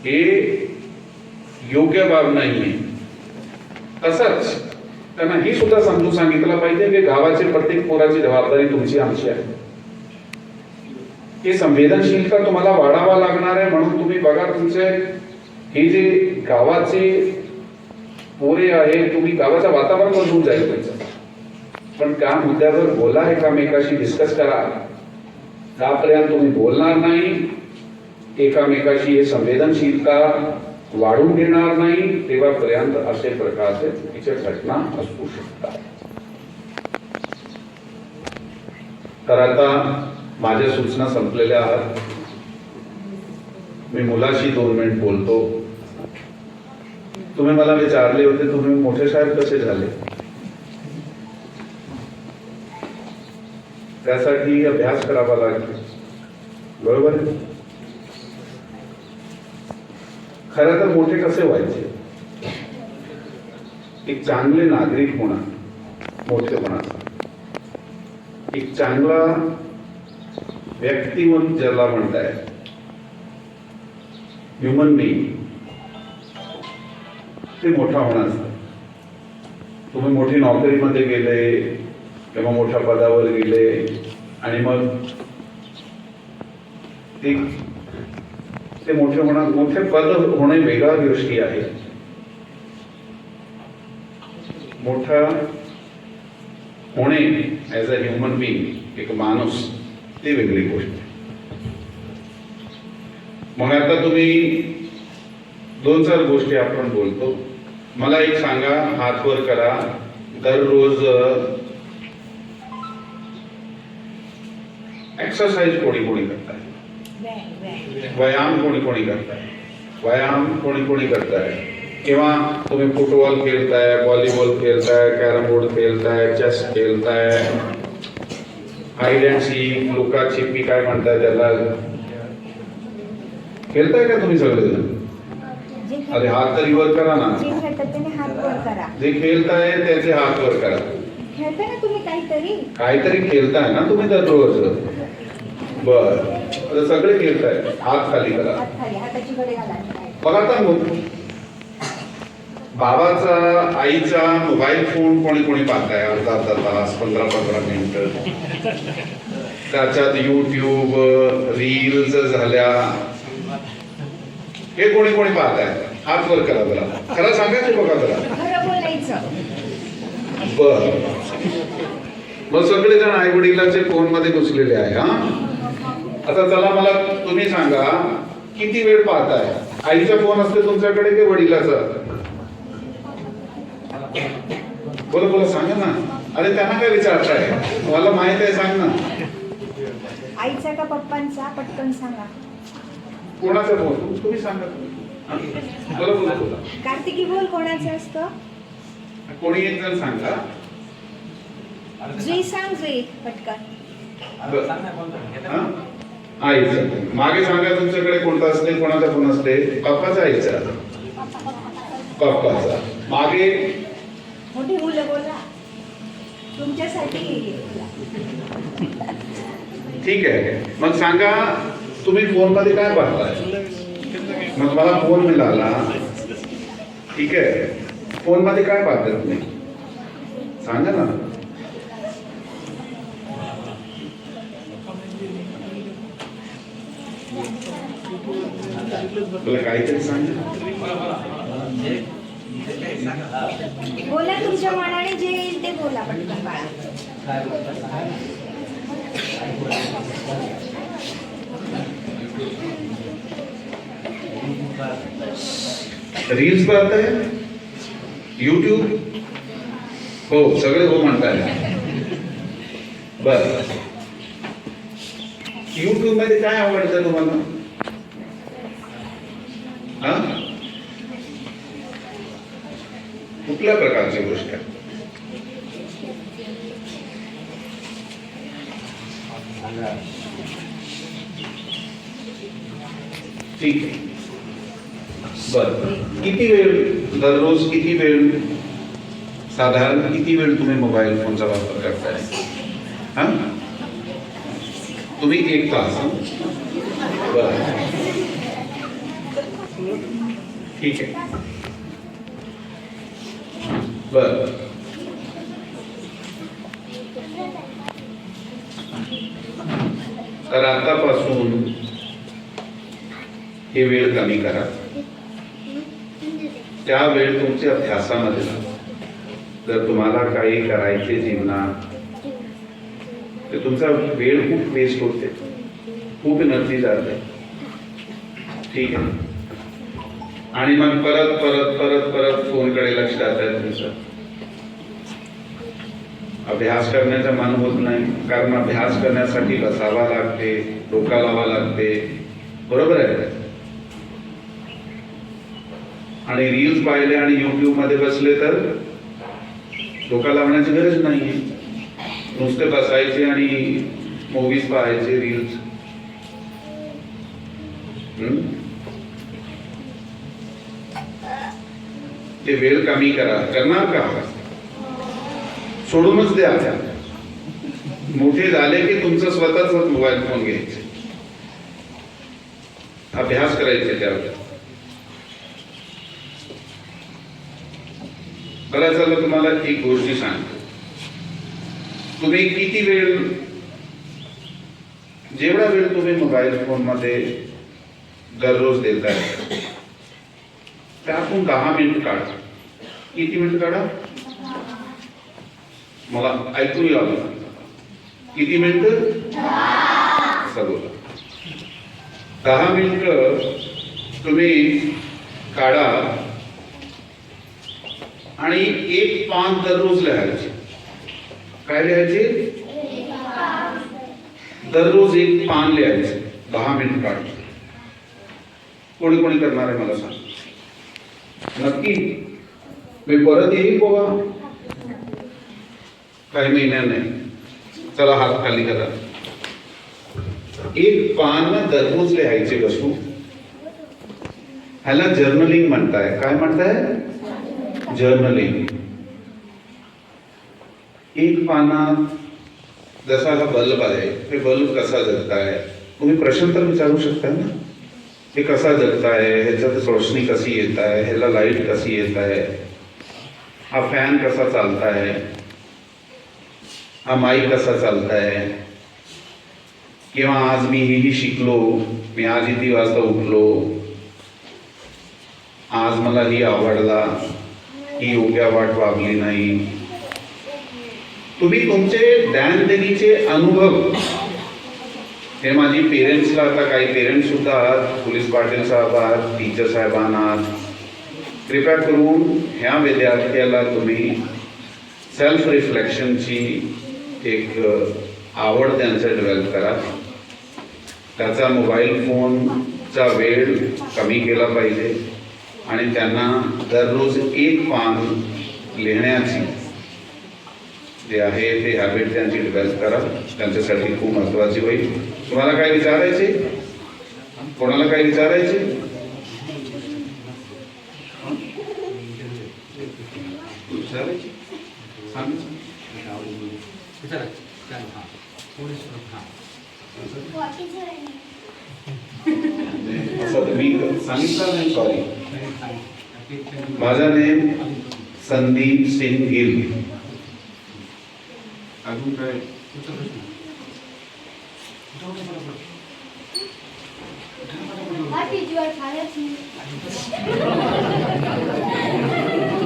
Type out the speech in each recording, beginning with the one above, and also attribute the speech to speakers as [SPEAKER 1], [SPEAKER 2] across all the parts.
[SPEAKER 1] हे योग्य बाब नाहीये. तसंच त्यांना ही सुद्धा समजून सांगितलं पाहिजे की गावाची प्रत्येक पोराची जबाबदारी तुमची आमची आहे. ही संवेदनशीलता तुम्हाला वाढावा लागणार आहे. म्हणून तुम्ही बघा, तुमचे हे जे गावाचे पोरे आहे, तुम्ही गावाचं वातावरण बदलून जाईल तुमचं. पण त्या मुद्द्यावर बोला, एकामेकाशी डिस्कस करा. त्यापर्यंत तुम्ही बोलणार नाही, एकामेकाशी हे संवेदनशीलता वाढून घेणार नाही, तेव्हापर्यंत असे प्रकारचे चुकीच्या घटना असू शकतात. तर आता माझ्या सूचना संपलेल्या आहेत. मी मुलाशी 2 मिनिट बोलतो. तुम्ही मला विचारले होते तुम्ही मोठे साहेब कसे झाले. त्यासाठी अभ्यास करावा लागेल, बरोबर आहे. खरं तर मोठे कसे व्हायचे, एक चांगले नागरिक होणार, मोठे होणार, एक चांगला व्यक्तिमत्व ज्याला म्हणताय, ह्युमन बीइंग, ते मोठा होणार. तुम्ही मोठी नोकरीमध्ये गेले किंवा मोठ्या पदावर गेले आणि मग ते मोठे होणार. मोठे पद होणे वेगळा गोष्टी आहे, मोठा होणे ऍज अ ह्युमन बीइंग, एक माणूस, ती वेगळी गोष्ट. मग आता तुम्ही 2-4 गोष्टी आपण बोलतो. मला एक सांगा, हात वर करा, दररोज एक्सरसाइज कोणी कोणी करताय, व्यायाम कोणी कोणी करताय, व्यायाम कोणी कोणी करताय, किंवा तुम्ही फुटबॉल खेळताय, व्हॉलीबॉल खेळताय, कॅरम बोर्ड खेळताय, चेस खेळताय, हाईड अँड सीक, लुका छिपी काय म्हणताय त्याला, खेळताय का तुम्ही सगळेजण. अरे हात तरी वर करा ना. जे खेळताय त्याचे हात वर करा. काहीतरी खेळताय ना तुम्ही दररोज. बर, सगळे खेळताय, हात खाली करा. बघा आता बाबाचा, आईचा मोबाईल फोन कोणी कोणी पाहताय, अर्धा तास, 15-15 मिनिट. त्याच्यात युट्यूब, रील्स झाल्या, हे कोणी कोणी पाहताय, हात वर करा जरा. खरं सांगायचं बघा जरा. बर, मग सगळेजण आई वडिलांचे फोन मध्ये घुसलेले आहे. हा, आता चला मला तुम्ही सांगा, किती वेळ पाहताय. आईचा फोन असते तुमच्याकडे की वडिलाचा. बोला बोला, सांगा ना. अरे त्यांना काय विचारताय, मला माहित आहे, सांग ना.
[SPEAKER 2] आईचा का पप्पांचा, पटकन सांगा.
[SPEAKER 1] कोणाचा फोन तुम्ही सांगा. बोला बोला बोला.
[SPEAKER 2] कार्तिकी बोल, कोणाचं असतं.
[SPEAKER 1] कोणी एक जण सांगा.
[SPEAKER 2] जी सांग, जी पटकन.
[SPEAKER 1] आईचा. मागे सांगा तुमच्याकडे कोणता असते, कोणाचा फोन असते. पप्पाचा, आईचा. पप्पाचा. मागे
[SPEAKER 2] मोठी मुलं बोला, तुमच्यासाठी.
[SPEAKER 1] ठीक आहे, मग सांगा तुम्ही फोन मध्ये काय पाहताय. मग मला फोन मिळाला, ठीक आहे, फोन मध्ये काय पाहताय तुम्ही, सांगा ना. तुला काहीतरी सांगा.
[SPEAKER 2] बोला, तुमच्या मनाने जे येईल ते बोला, पटकन बाळा.
[SPEAKER 1] रील्स पाहताय, युट्यूब. हो, सगळे हो म्हणताय. बर, युट्यूब मध्ये काय आवडतं तुम्हाला. हा, कुठल्या प्रकारची गोष्ट आहे. ठीक आहे. बर, किती वेळ दररोज, किती वेळ, साधारण किती वेळ तुम्ही मोबाईल फोनचा वापर करताय. हा, तुम्ही 1 तास. बर, ठीक आहे. बर, तर आतापासून ही वेळ कमी करा. त्या वेळ तुमच्या अभ्यासामध्ये लावा. जर तुम्हाला काही करायचे जीवनात तर तुमचा वेळ खूप वेस्ट होते, खूप एनर्जी जाते. ठीक आहे. आणि मग परत परत परत परत फोनकडे लक्ष जात आहे तुमचं. अभ्यास करण्याचं मन होत नाही, कारण अभ्यास करण्यासाठी बसावा लागते, डोका लावा लागते. बरोबर आहे. आणि रील्स पाहिले आणि युट्यूब मध्ये बसले तर डोका लावण्याची गरज नाहीये. नुसते बसायचे आणि मूवीज पाहायचे, रील्स. ते वेळ कमी करा. करणार का? सोडूनच द्या. मोठे झाले की तुमचं स्वतःच मोबाईल फोन घ्यायचे, अभ्यास करायचे त्यावर. बरं झालं. तुम्हाला एक गोष्टी सांगतो. तुम्ही किती वेळ, जेवढा वेळ तुम्ही मोबाईल फोन मध्ये दररोज देताय त्यातून 10 मिनिट काढा. किती मिनिट काढा? मला ऐकून यावं. किती मिनिट? बोला. 10 मिनिट तुम्ही काढा आणि एक पान दररोज लिहायचे. काय लिहायचे? दररोज एक पान लिहायचे. 10 मिनिट काढून. कोणी कोणी करणार आहे मला सांग. नक्की मी परत येईल बाबा काही महिन्याने. चला हात खाली करा. एक पान दररोज लिहायचे बसू. ह्याला जर्नलिंग म्हणताय. काय म्हणताय? जर्नलिंग. एक पानात जसा हा बल्ब आहे, हे बल्ब कसा जगताय तुम्ही प्रश्न तर विचारू शकता ना. हे कसा जगताय, ह्याच्यात रोशनी कशी येत आहे, ह्याला लाईट कशी येत आहे, हा फॅन कसा चालताय, हा माईक कसा चालताय, किंवा आज मी ही शिकलो, मी आज किती वाजता उठलो, आज मला ही आवडला, ही योग्य वाट वागली नाही. तुम्ही तुमचे दैनंदिनीचे अनुभव, हे माझी पेरेंट्सला, आता काही पेरेंट्स सुद्धा आहात, पोलीस पाटील साहेब आहात, टीचर साहेबांना आहात, कृपया करून ह्या विद्यार्थ्याला तुम्ही सेल्फ रिफ्लेक्शनची एक आवड त्यांचं डेव्हलप करा. त्याचा मोबाईल फोनचा वेळ कमी केला पाहिजे आणि त्यांना दररोज एक पान लिहिण्याची जे आहे ते हॅबिट त्यांची डेव्हलप करा. त्यांच्यासाठी खूप महत्त्वाची होईल. तुम्हाला काय विचारायचे? कोणाला काय विचारायचे? असं मी सांगितलं नाही. सॉरी. माझा नेम संदीप सिंग गिल. अजून काय?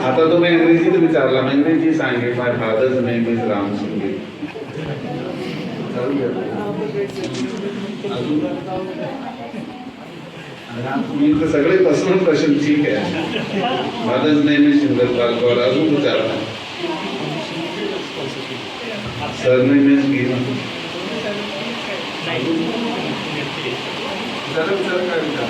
[SPEAKER 1] आता तुम्ही इंग्रजीत विचारला, इंग्रजी सांगे. My father's name is Ram Singh Gill. तुम्ही तर सगळे पर्सनल क्वेश्चन ठीक आहे. Father's name is Sundarpal Kaur. अजून विचारला. Surname is Gill. जरा विचार काय विचार